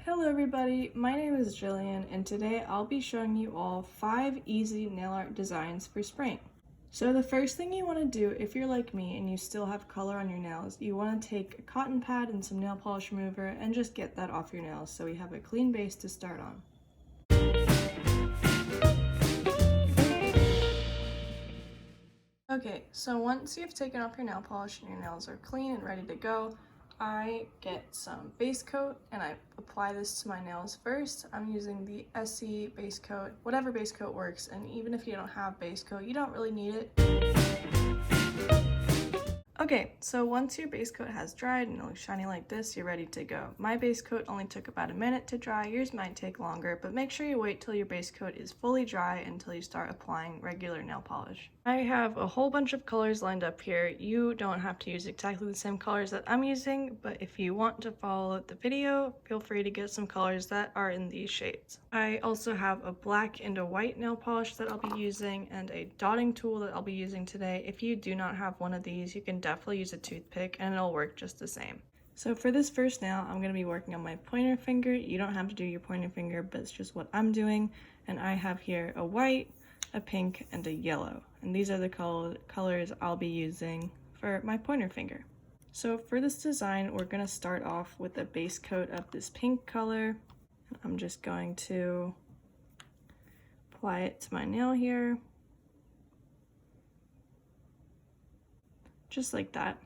Hello everybody, my name is Jillian and today I'll be showing you all 5 easy nail art designs for spring. So the first thing you want to do if you're like me and you still have color on your nails, you want to take a cotton pad and some nail polish remover and just get that off your nails so we have a clean base to start on. Okay, so once you've taken off your nail polish and your nails are clean and ready to go, I get some base coat and I apply this to my nails first. I'm using the Essie base coat, whatever base coat works, and even if you don't have base coat, you don't really need it. Okay, so once your base coat has dried and it looks shiny like this, you're ready to go. My base coat only took about a minute to dry, yours might take longer, but make sure you wait till your base coat is fully dry until you start applying regular nail polish. I have a whole bunch of colors lined up here. You don't have to use exactly the same colors that I'm using, but if you want to follow the video, feel free to get some colors that are in these shades. I also have a black and a white nail polish that I'll be using and a dotting tool that I'll be using today. If you do not have one of these, you can definitely use a toothpick and it'll work just the same. So for this first nail, I'm going to be working on my pointer finger. You don't have to do your pointer finger, but it's just what I'm doing. And I have here a white, a pink, and a yellow. And these are the colors I'll be using for my pointer finger. So for this design, we're going to start off with a base coat of this pink color. I'm just going to apply it to my nail here. Just like that.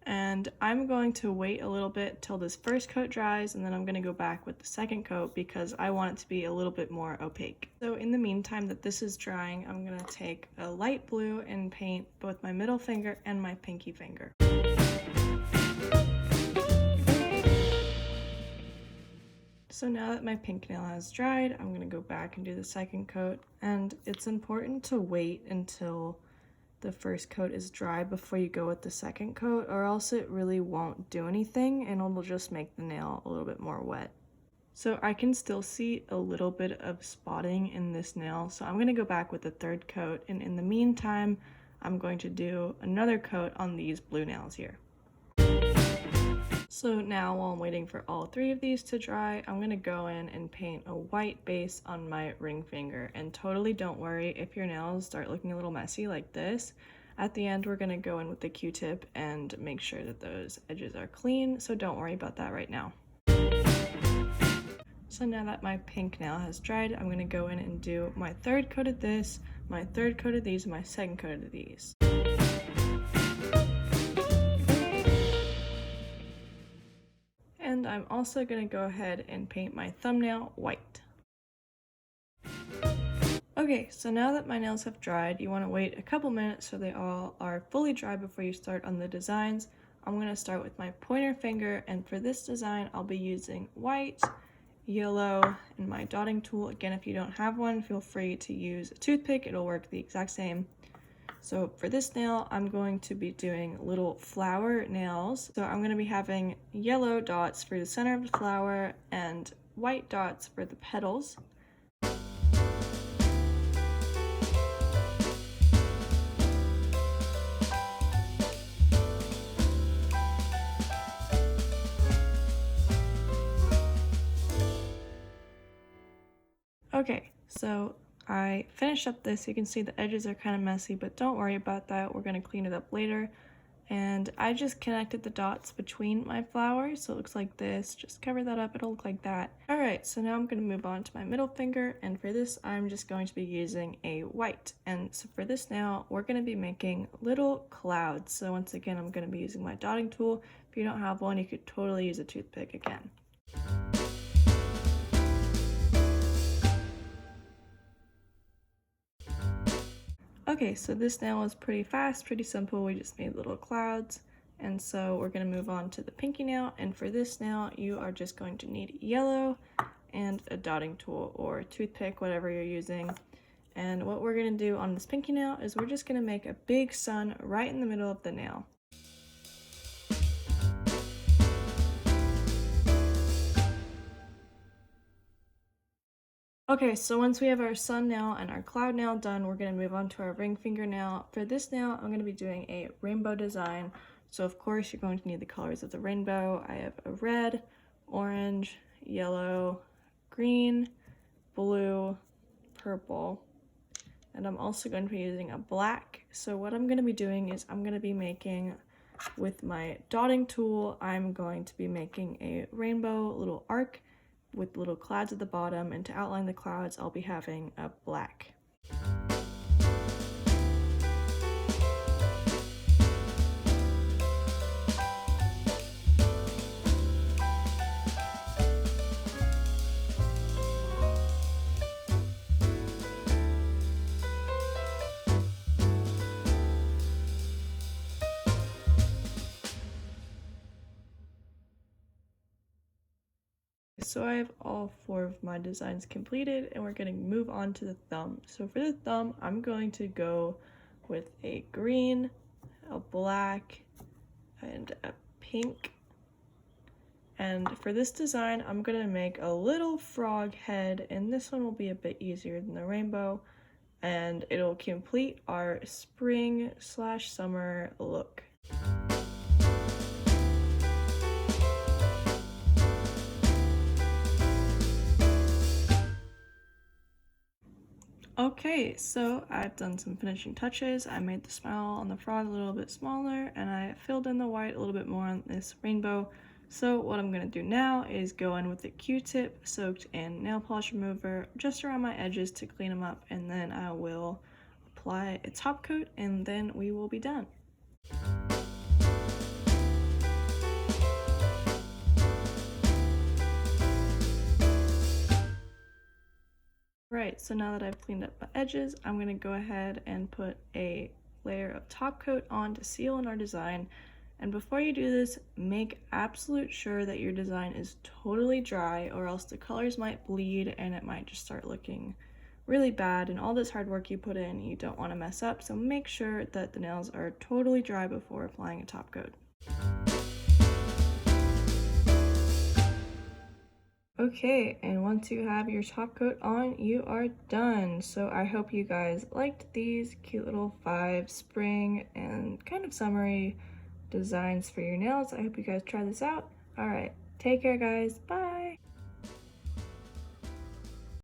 And I'm going to wait a little bit till this first coat dries, and then I'm going to go back with the second coat because I want it to be a little bit more opaque. So in the meantime that this is drying, I'm going to take a light blue and paint both my middle finger and my pinky finger. So now that my pink nail has dried, I'm going to go back and do the second coat, and it's important to wait until the first coat is dry before you go with the second coat, or else it really won't do anything and it'll just make the nail a little bit more wet. So I can still see a little bit of spotting in this nail, so I'm going to go back with the third coat, and in the meantime I'm going to do another coat on these blue nails here. So now while I'm waiting for all 3 of these to dry, I'm going to go in and paint a white base on my ring finger. And totally don't worry if your nails start looking a little messy like this. At the end, we're going to go in with the Q-tip and make sure that those edges are clean, so don't worry about that right now. So now that my pink nail has dried, I'm going to go in and do my third coat of this, my third coat of these, and my second coat of these. And I'm also going to go ahead and paint my thumbnail white. Okay, so now that my nails have dried, you want to wait a couple minutes so they all are fully dry before you start on the designs. I'm going to start with my pointer finger, and for this design I'll be using white, yellow, and my dotting tool. Again, if you don't have one, feel free to use a toothpick, it'll work the exact same. So for this nail, I'm going to be doing little flower nails. So I'm going to be having yellow dots for the center of the flower and white dots for the petals. Okay, so I finished up this. You can see the edges are kind of messy, but don't worry about that. We're going to clean it up later. And I just connected the dots between my flowers, so it looks like this. Just cover that up, it'll look like that. Alright, so now I'm going to move on to my middle finger, and for this I'm just going to be using a white. And so for this now, we're going to be making little clouds. So once again, I'm going to be using my dotting tool. If you don't have one, you could totally use a toothpick again. Okay, so this nail was pretty fast, pretty simple. We just made little clouds. And so we're going to move on to the pinky nail. And for this nail, you are just going to need yellow and a dotting tool or a toothpick, whatever you're using. And what we're going to do on this pinky nail is we're just going to make a big sun right in the middle of the nail. Okay, so once we have our sun nail and our cloud nail done, we're going to move on to our ring finger nail. For this nail, I'm going to be doing a rainbow design. So of course, you're going to need the colors of the rainbow. I have a red, orange, yellow, green, blue, purple, and I'm also going to be using a black. So what I'm going to be doing is I'm going to be making, with my dotting tool, I'm going to be making a rainbow little arc with little clouds at the bottom, and to outline the clouds I'll be having a black. So I have all 4 of my designs completed, and we're going to move on to the thumb. So for the thumb, I'm going to go with a green, a black, and a pink. And for this design, I'm going to make a little frog head, and this one will be a bit easier than the rainbow, and it'll complete our spring/summer look. Okay, so I've done some finishing touches. I made the smile on the frog a little bit smaller, and I filled in the white a little bit more on this rainbow. So what I'm going to do now is go in with a Q-tip soaked in nail polish remover just around my edges to clean them up, and then I will apply a top coat, and then we will be done. Right, so now that I've cleaned up my edges, I'm going to go ahead and put a layer of top coat on to seal in our design. And before you do this, make absolute sure that your design is totally dry, or else the colors might bleed and it might just start looking really bad, and all this hard work you put in you don't want to mess up. So make sure that the nails are totally dry before applying a top coat. Okay, and once you have your top coat on, you are done. So I hope you guys liked these cute little 5 spring and kind of summery designs for your nails. I hope you guys try this out. All right, take care guys, bye.